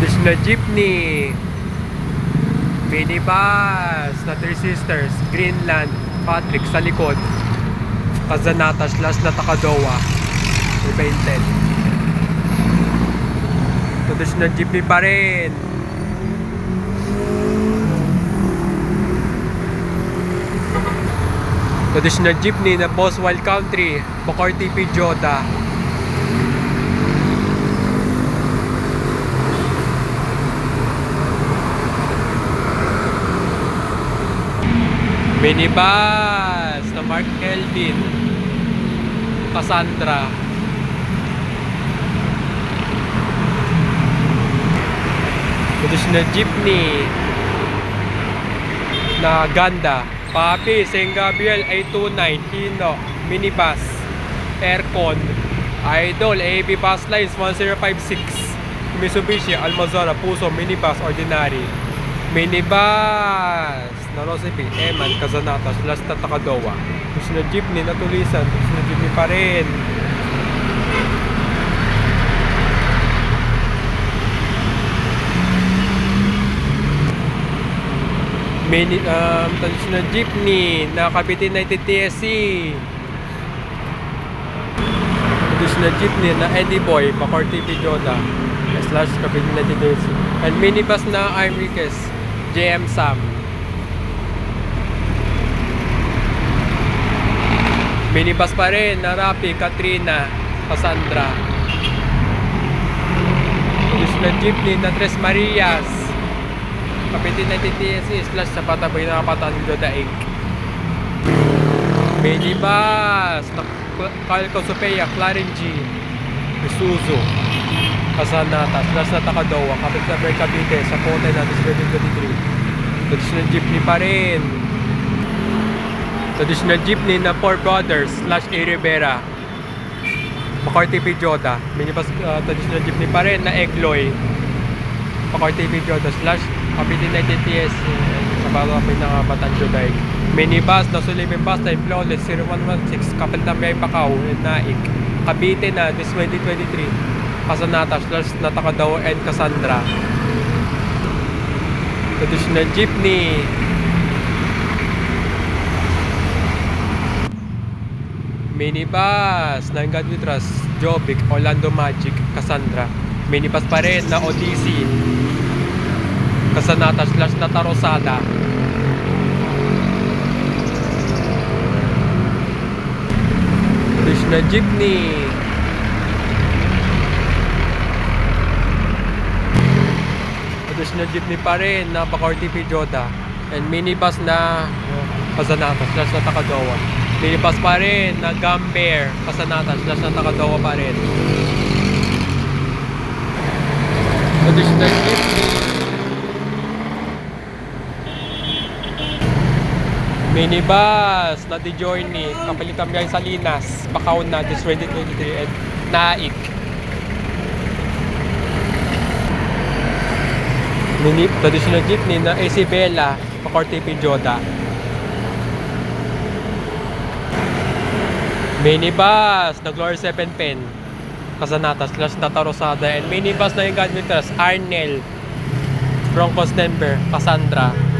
Traditional jeepney. Minibus na Three Sisters, Greenland, Patrick sa likod. Kazanata slash Natakadowa. Invented. Traditional jeepney pa rin. Traditional jeepney na Boss Wild Country, Bacoor TP Joda. Minibus na Mark Kelvin, Cassandra. Traditional jeepney na Ganda, Papi, St. Gabriel A29, Hino, Minibus, Aircon, Idol, AB Bus Lines 1056, Mitsubishi, Almazora, Puso, Minibus, Ordinary, Minibus, na Recipe, Eman, Kazanata, Last Tatakadowa, tapos na jeepney na Tulisan, tapos na jeepney pa rin. Traditional jeepney na Cavite 90 TSC. Traditional jeepney na Eddie Boy, Bacoor TP Joda slash Cavite 90 TSC. And minibus na Enriquez, JM Sam. Minibus pa rin na Rapi, Katrina, Cassandra. Traditional jeepney na Tres Marias, Cavite 90 TSC slash sa Patabay na Kapatan Jodaig. Minibus na Calco Sopea, Clarengy, Isuzu, Casanata slash Natakadowa, Kapit Cavite sa Kote na 2023. Traditional jeepney pa rin. Traditional jeepney na Four Brothers slash A. Rivera, Bacoor TP Joda. Minibus traditional jeepney pa rin na Egloy, Bacoor TP Joda slash Cavite 90 TSC sa bago pinakabatan Joday. Minibus na Sullivan Bus Line, Flawless 0116, Kapitambay Bacau, Naik, Cavite na this 2023. Casanata slash Natakadowa and Cassandra. Traditional jeepney minibus na God We Trust, Jobic, Orlando Magic, Cassandra. Minibus pa rin na Odyssey, Casanata slash Natarosada. Traditional jeepney Traditional jeepney pa rin na Bacoor TP Joda. And minibus na Casanata slash Natakadowa. Minibus pa rin na Gamber, Casanata slash Natakadowa pa rin. Traditional jeepney minibus na The Journey, Kapalitamyay Salinas, Bacau na this 2023 and Naik. Traditional jeepney na Isabela, Bacoor TP Joda. Minibus na Glory 7 Pen, Casanata slash Natarosada. And minibus na yung God We Trust, Arnel, Broncos Denver, Cassandra.